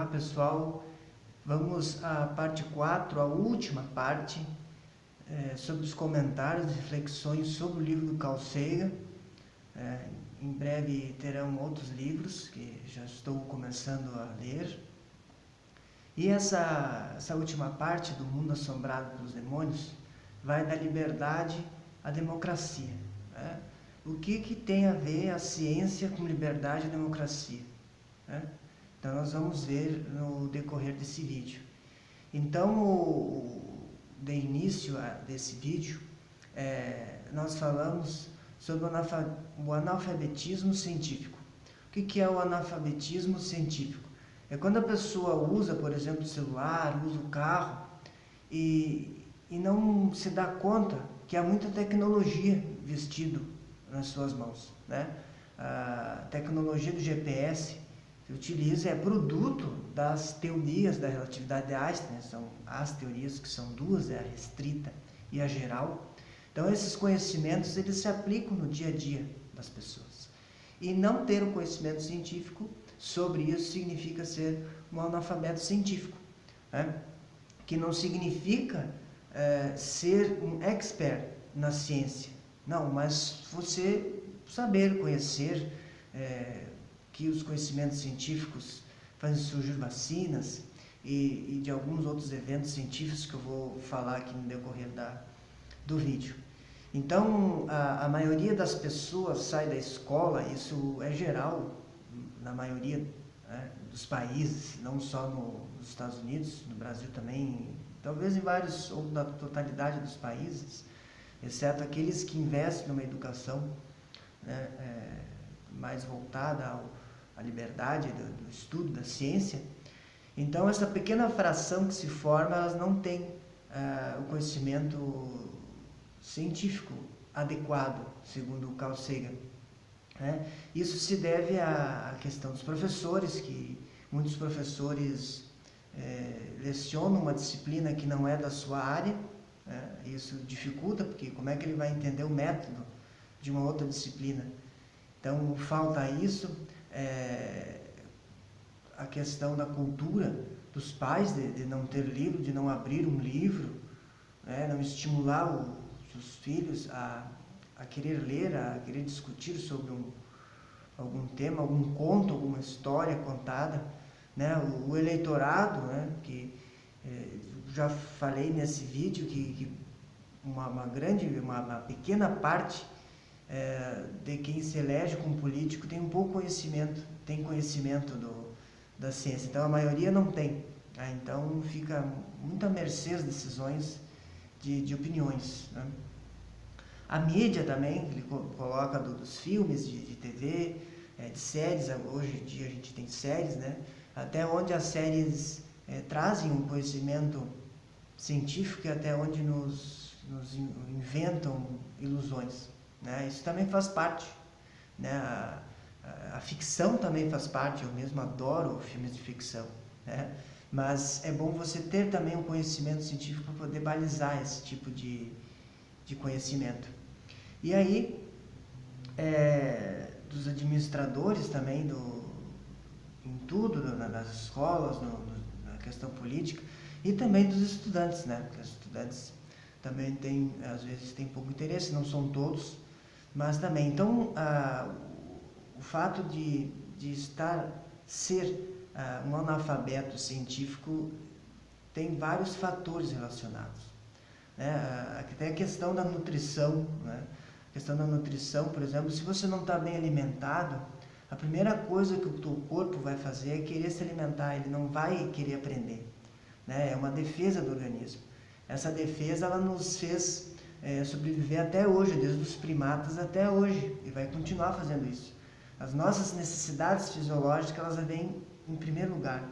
pessoal, vamos à parte 4, a última parte, sobre os comentários e reflexões sobre o livro do Carl Sagan. Em breve terão outros livros que já estou começando a ler. E essa última parte do Mundo Assombrado pelos Demônios vai da liberdade à democracia. O que tem a ver a ciência com liberdade e democracia? Então nós vamos ver no decorrer desse vídeo. Então, de início desse vídeo, nós falamos sobre o analfabetismo científico. O que é o analfabetismo científico? É quando a pessoa usa, por exemplo, o celular, usa o carro e não se dá conta que há muita tecnologia vestida nas suas mãos, né? A tecnologia do GPS que utiliza é produto das teorias da relatividade de Einstein, né? São as teorias que são duas, a restrita e a geral. Então esses conhecimentos eles se aplicam no dia a dia das pessoas. E não ter o conhecimento científico sobre isso significa ser um analfabeto científico, né? Que não significa ser um expert na ciência, não, mas você saber, conhecer que os conhecimentos científicos fazem surgir vacinas e de alguns outros eventos científicos que eu vou falar aqui no decorrer do vídeo. Então, a maioria das pessoas sai da escola, isso é geral na maioria, né, dos países, não só nos Estados Unidos, no Brasil também, talvez em vários, ou na totalidade dos países, exceto aqueles que investem numa educação, né, mais voltada à liberdade do estudo, da ciência. Então, essa pequena fração que se forma, elas não têm o conhecimento científico adequado, segundo o Carl Sagan. Isso se deve à questão dos professores, que muitos professores lecionam uma disciplina que não é da sua área. Isso dificulta, porque como é que ele vai entender o método de uma outra disciplina? Então, falta isso, a questão da cultura dos pais, de não ter livro, de não abrir um livro, não estimular os filhos a querer ler, a querer discutir sobre algum tema, algum conto, alguma história contada, né? O eleitorado, né? Que já falei nesse vídeo que uma pequena parte de quem se elege como político tem um pouco conhecimento, tem conhecimento da ciência, então a maioria não tem, então fica muito à mercê das decisões de opiniões, né? A mídia também, ele coloca dos filmes, de TV, de séries, hoje em dia a gente tem séries, né? Até onde as séries trazem um conhecimento científico e até onde nos inventam ilusões, né? Isso também faz parte, né? A ficção também faz parte, eu mesmo adoro filmes de ficção, né? Mas é bom você ter também um conhecimento científico para poder balizar esse tipo de conhecimento. E aí, dos administradores também, em tudo, nas escolas, na questão política, e também dos estudantes, né? Porque os estudantes também têm, às vezes, têm pouco interesse, não são todos, mas também. Então, o fato de ser um analfabeto científico tem vários fatores relacionados, né? Tem a questão da nutrição, né? A questão da nutrição, por exemplo, se você não está bem alimentado, a primeira coisa que o teu corpo vai fazer é querer se alimentar, ele não vai querer aprender, né? É uma defesa do organismo. Essa defesa, ela nos fez sobreviver até hoje, desde os primatas até hoje, e vai continuar fazendo isso. As nossas necessidades fisiológicas, elas vêm em primeiro lugar,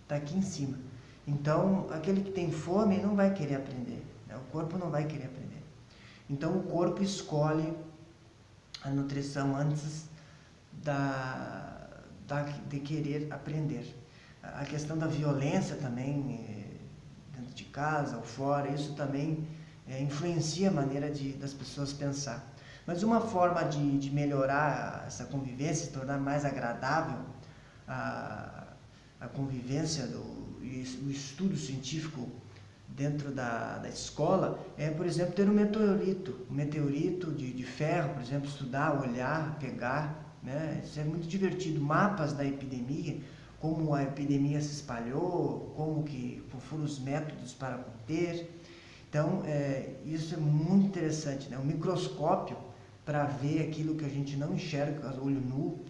está aqui em cima. Então, aquele que tem fome não vai querer aprender, né? O corpo não vai querer aprender. Então, o corpo escolhe a nutrição antes de querer aprender. A questão da violência também, dentro de casa ou fora, isso também influencia a maneira das pessoas pensar. Mas uma forma de melhorar essa convivência, se tornar mais agradável a convivência, o estudo científico dentro da escola é, por exemplo, ter um meteorito de ferro, por exemplo, estudar, olhar, pegar, né? Isso é muito divertido. Mapas da epidemia, como a epidemia se espalhou, como que foram os métodos para conter. Então, isso é muito interessante, né? O microscópio para ver aquilo que a gente não enxerga a olho nu,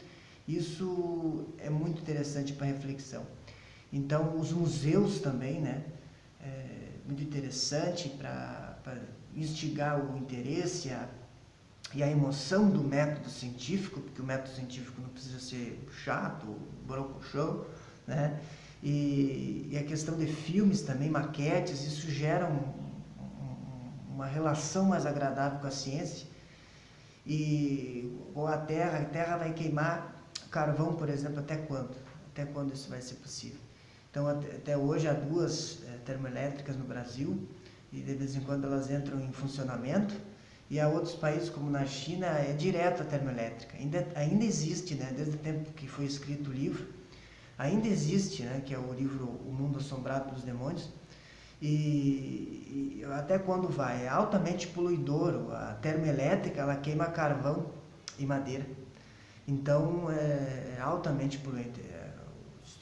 isso é muito interessante para reflexão. Então, os museus também, né? Muito interessante para instigar o interesse e a emoção do método científico, porque o método científico não precisa ser chato, borocochô, né? E a questão de filmes também, maquetes, isso gera uma relação mais agradável com a ciência. Ou a Terra vai queimar carvão, por exemplo, até quando? Até quando isso vai ser possível? Então, até hoje há 2 termoelétricas no Brasil, e de vez em quando elas entram em funcionamento, e há outros países, como na China, é direto a termoelétrica. Ainda existe, né, desde o tempo que foi escrito o livro, ainda existe, né, que é o livro O Mundo Assombrado dos Demônios, e até quando vai? É altamente poluidor. A termoelétrica, ela queima carvão e madeira. Então, é altamente poluente.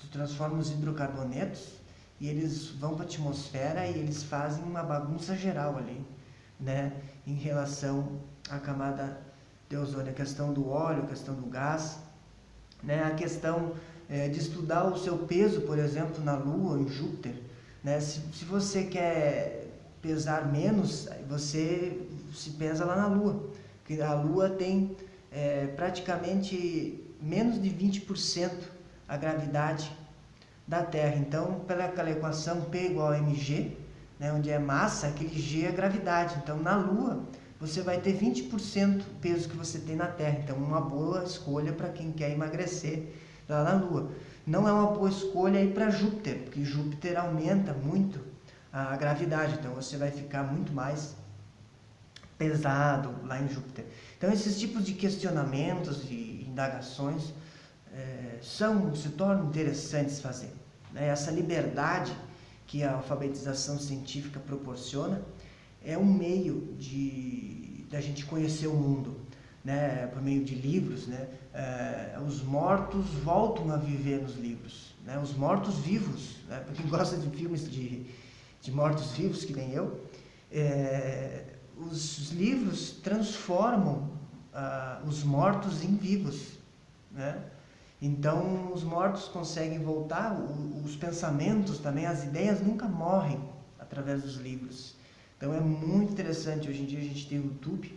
Tu transforma os hidrocarbonetos e eles vão para a atmosfera e eles fazem uma bagunça geral ali, né? Em relação à camada de ozônio. A questão do óleo, a questão do gás, né? A questão de estudar o seu peso, por exemplo, na Lua, em Júpiter, né? Se você quer pesar menos, você se pesa lá na Lua, porque a Lua tem praticamente menos de 20% a gravidade da Terra. Então, pela aquela equação P igual a mg, né, onde é massa, aquele G é gravidade. Então, na Lua, você vai ter 20% do peso que você tem na Terra. Então, uma boa escolha para quem quer emagrecer lá na Lua. Não é uma boa escolha ir para Júpiter, porque Júpiter aumenta muito a gravidade. Então, você vai ficar muito mais pesado lá em Júpiter. Então, esses tipos de questionamentos e indagações se tornam interessantes fazer. Né? Essa liberdade que a alfabetização científica proporciona é um meio da gente conhecer o mundo, né? Por meio de livros, né? Os mortos voltam a viver nos livros, né? Os mortos vivos, né? Para quem gosta de filmes de mortos vivos, que nem eu, os livros transformam os mortos em vivos, né? Então, os mortos conseguem voltar, os pensamentos também, as ideias nunca morrem através dos livros. Então, é muito interessante. Hoje em dia a gente tem o YouTube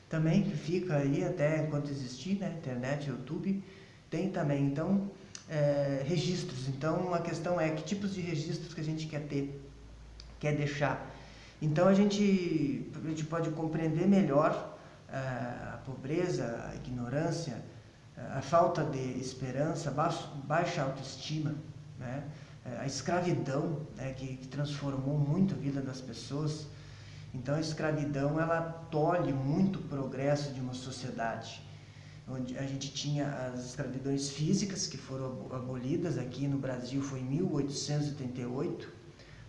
também, que fica aí até enquanto existir, né? Internet, YouTube, tem também. Então, registros. Então, a questão é que tipos de registros que a gente quer ter, quer deixar. Então, a gente pode compreender melhor a pobreza, a ignorância, a falta de esperança, baixa autoestima, né? A escravidão, né, que transformou muito a vida das pessoas. Então, a escravidão, ela tolhe muito o progresso de uma sociedade, onde a gente tinha as escravidões físicas, que foram abolidas aqui no Brasil, foi em 1888,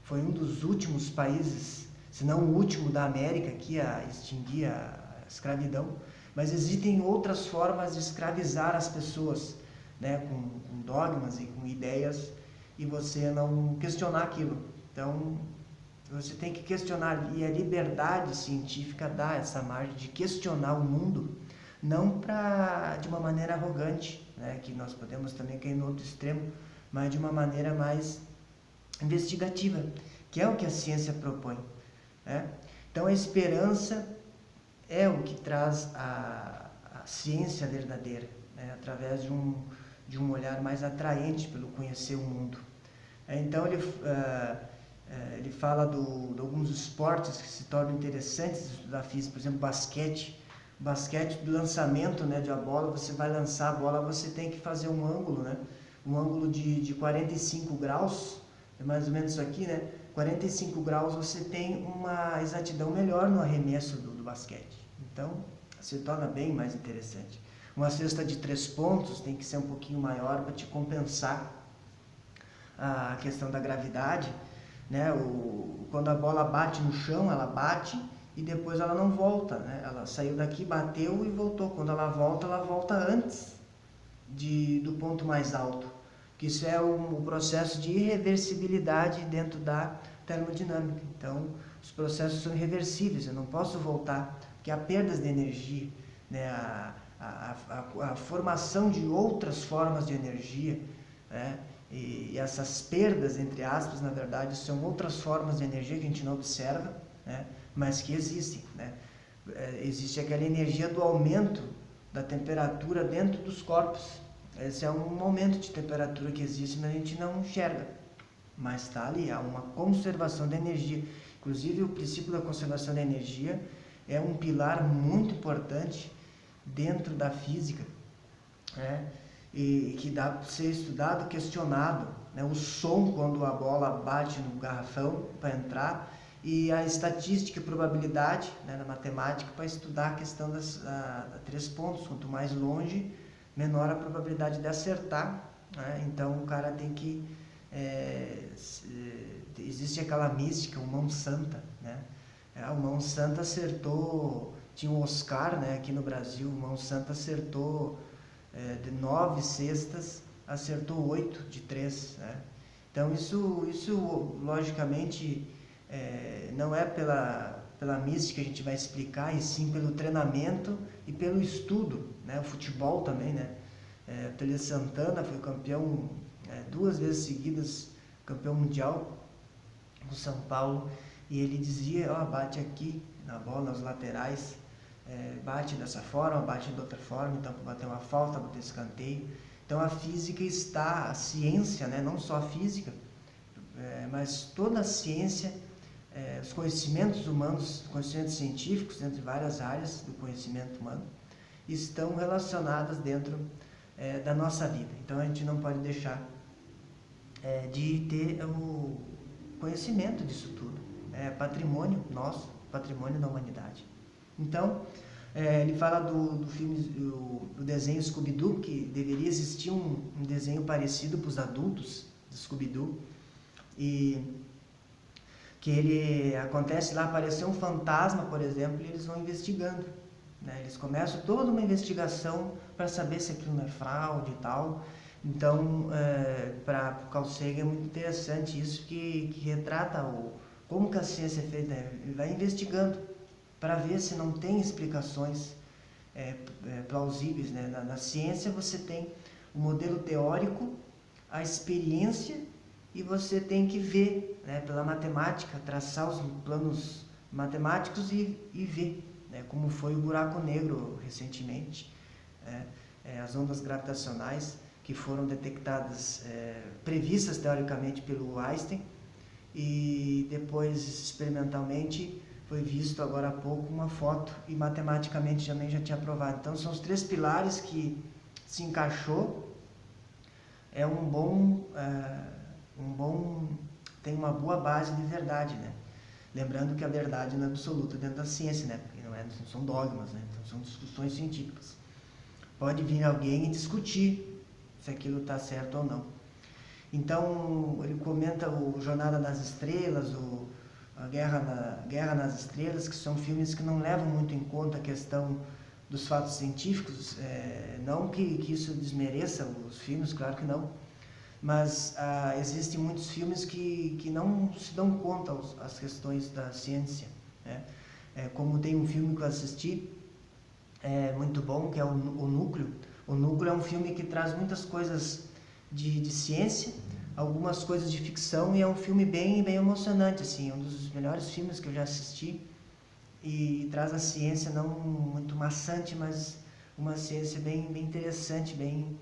foi um dos últimos países, se não o último da América, que a extinguir a escravidão. Mas existem outras formas de escravizar as pessoas, né, com dogmas e com ideias, e você não questionar aquilo. Então, você tem que questionar, e a liberdade científica dá essa margem de questionar o mundo, não de uma maneira arrogante, né, que nós podemos também cair no outro extremo, mas de uma maneira mais investigativa, que é o que a ciência propõe, né? Então, a esperança é o que traz a ciência verdadeira, né? Através de um olhar mais atraente pelo conhecer o mundo. Então, ele fala de alguns esportes que se tornam interessantes de estudar física, por exemplo, basquete. Basquete, do lançamento, né, de a bola, você vai lançar a bola, você tem que fazer um ângulo, né? Um ângulo de 45 graus, é mais ou menos isso aqui, né? 45 graus você tem uma exatidão melhor no arremesso do basquete. Então, se torna bem mais interessante. Uma cesta de 3 pontos tem que ser um pouquinho maior para te compensar a questão da gravidade, né? Quando a bola bate no chão, ela bate e depois ela não volta, né? Ela saiu daqui, bateu e voltou. Quando ela volta antes do ponto mais alto. Que isso é o processo de irreversibilidade dentro da termodinâmica. Então, os processos são irreversíveis, eu não posso voltar, porque há perdas de energia, né? A formação de outras formas de energia, né? E essas perdas, entre aspas, na verdade, são outras formas de energia que a gente não observa, né? Mas que existem, né? Existe aquela energia do aumento da temperatura dentro dos corpos. Esse é um aumento de temperatura que existe, mas a gente não enxerga. Mas está ali, há uma conservação da energia. Inclusive, o princípio da conservação da energia é um pilar muito importante dentro da física, né? E que dá para ser estudado, questionado, né? O som quando a bola bate no garrafão para entrar e a estatística e probabilidade, né, na matemática para estudar a questão das 3 pontos. Quanto mais longe, menor a probabilidade de acertar, né? Então o cara tem que existe aquela mística, o mão santa, né? O mão santa acertou, tinha o Oscar, né, aqui no Brasil, o mão santa acertou de 9 cestas, acertou 8 de 3, né? Então isso logicamente não é pela mística que a gente vai explicar, e sim pelo treinamento e pelo estudo, né? O futebol também, né? Tele Santana foi campeão 2 vezes seguidas, campeão mundial com São Paulo, e ele dizia, bate aqui na bola, nas laterais, bate dessa forma, bate de outra forma, então para bater uma falta, bater escanteio. Então a física está, a ciência, né? Não só a física, mas toda a ciência, os conhecimentos humanos, conhecimentos científicos, entre várias áreas do conhecimento humano, estão relacionadas dentro da nossa vida. Então a gente não pode deixar de ter o conhecimento disso tudo. É patrimônio nosso, patrimônio da humanidade. Então, ele fala do filme, do desenho Scooby-Doo, que deveria existir um desenho parecido para os adultos do Scooby-Doo, e que ele acontece lá, aparecer um fantasma, por exemplo, e eles vão investigando, né? Eles começam toda uma investigação para saber se aquilo não é fraude e tal. Então, para o Carl Sagan é muito interessante isso, que retrata como que a ciência é feita. Ele vai investigando para ver se não tem explicações plausíveis, né? Na ciência você tem o modelo teórico, a experiência, e você tem que ver, né, pela matemática, traçar os planos matemáticos e ver, né, como foi o buraco negro recentemente, as ondas gravitacionais que foram detectadas, previstas teoricamente pelo Einstein, e depois experimentalmente foi visto agora há pouco uma foto e matematicamente também já tinha provado. Então são os 3 pilares que se encaixou, tem uma boa base de verdade, né? Lembrando que a verdade não é absoluta dentro da ciência, né? Porque não são dogmas, né? Então são discussões científicas. Pode vir alguém e discutir se aquilo está certo ou não. Então ele comenta o Jornada nas Estrelas, a Guerra nas Estrelas, que são filmes que não levam muito em conta a questão dos fatos científicos, não que isso desmereça os filmes, claro que não, mas existem muitos filmes que não se dão conta às questões da ciência, né? Como tem um filme que eu assisti, muito bom, que é o Núcleo. O Núcleo é um filme que traz muitas coisas de ciência, algumas coisas de ficção, e é um filme bem emocionante, assim, um dos melhores filmes que eu já assisti, e traz a ciência não muito maçante, mas uma ciência bem interessante, bem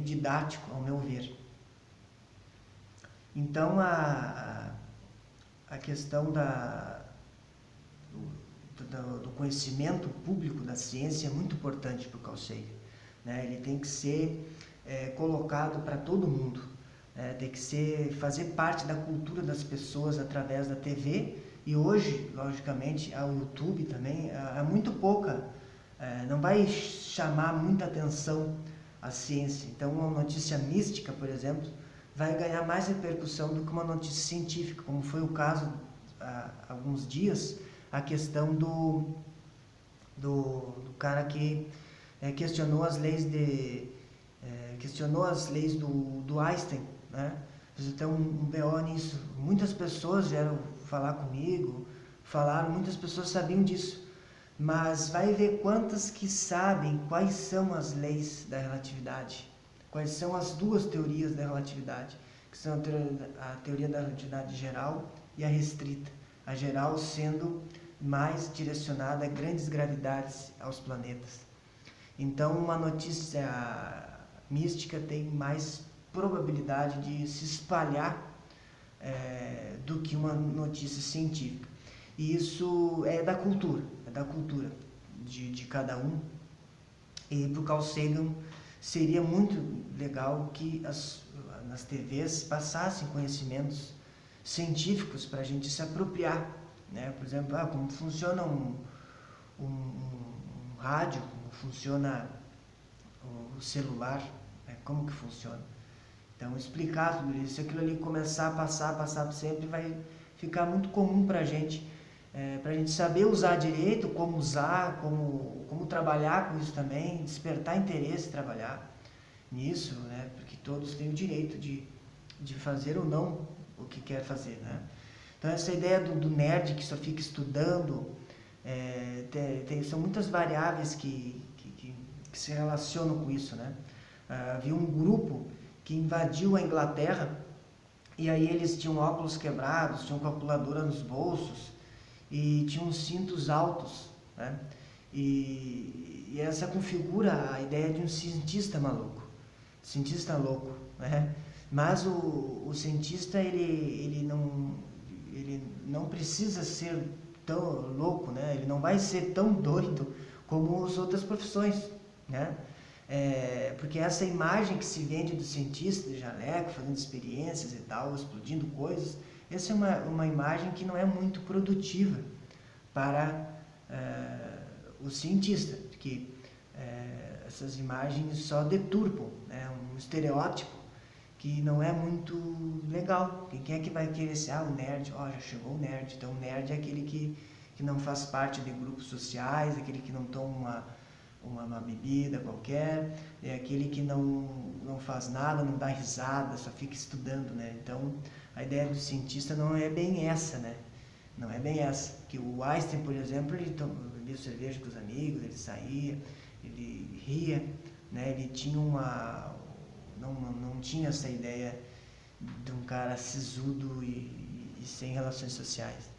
didático, ao meu ver. Então a questão do conhecimento público da ciência é muito importante para o Carl Sagan, né? Ele tem que ser colocado para todo mundo, tem que fazer parte da cultura das pessoas através da TV, e hoje, logicamente, ao YouTube também, há muito pouca, não vai chamar muita atenção a ciência. Então, uma notícia mística, por exemplo, vai ganhar mais repercussão do que uma notícia científica, como foi o caso há alguns dias, a questão do cara que questionou as leis do Einstein, né? Fiz até um BO nisso. Muitas pessoas vieram falar comigo, muitas pessoas sabiam disso, mas vai ver quantas que sabem quais são as leis da relatividade, quais são as duas teorias da relatividade, que são a teoria da relatividade geral e a restrita. A geral sendo mais direcionada a grandes gravidades aos planetas. Então, uma notícia mística tem mais probabilidade de se espalhar do que uma notícia científica. E isso é da cultura de cada um. E para o Carl Sagan seria muito legal que nas TVs passassem conhecimentos científicos para a gente se apropriar, né? Por exemplo, como funciona um rádio, como funciona o celular, né? Como que funciona. Então, explicar tudo isso, aquilo ali começar a passar sempre, vai ficar muito comum para a gente saber usar direito, como usar, como trabalhar com isso também, despertar interesse em trabalhar nisso, né? Porque todos têm o direito de fazer ou não o que quer fazer, né? Então, essa ideia do nerd que só fica estudando, são muitas variáveis que se relacionam com isso, né? Havia um grupo que invadiu a Inglaterra e aí eles tinham óculos quebrados, tinham calculadora nos bolsos e tinham cintos altos, né? E essa configura a ideia de um cientista maluco, né? Mas o cientista ele não precisa ser tão louco, né? Ele não vai ser tão doido como as outras profissões, né? Porque essa imagem que se vende do cientista de jaleco, fazendo experiências e tal, explodindo coisas, essa é uma imagem que não é muito produtiva para o cientista, porque essas imagens só deturpam, né? Um estereótipo que não é muito legal. Quem é que vai querer ser o nerd? Já chegou o nerd. Então, o nerd é aquele que não faz parte de grupos sociais, aquele que não toma uma bebida qualquer, é aquele que não faz nada, não dá risada, só fica estudando, né? Então, a ideia do cientista não é bem essa, né? Não é bem essa. Que o Einstein, por exemplo, ele bebia cerveja com os amigos, ele saía, ele ria, né? Ele tinha não tinha essa ideia de um cara sisudo e sem relações sociais.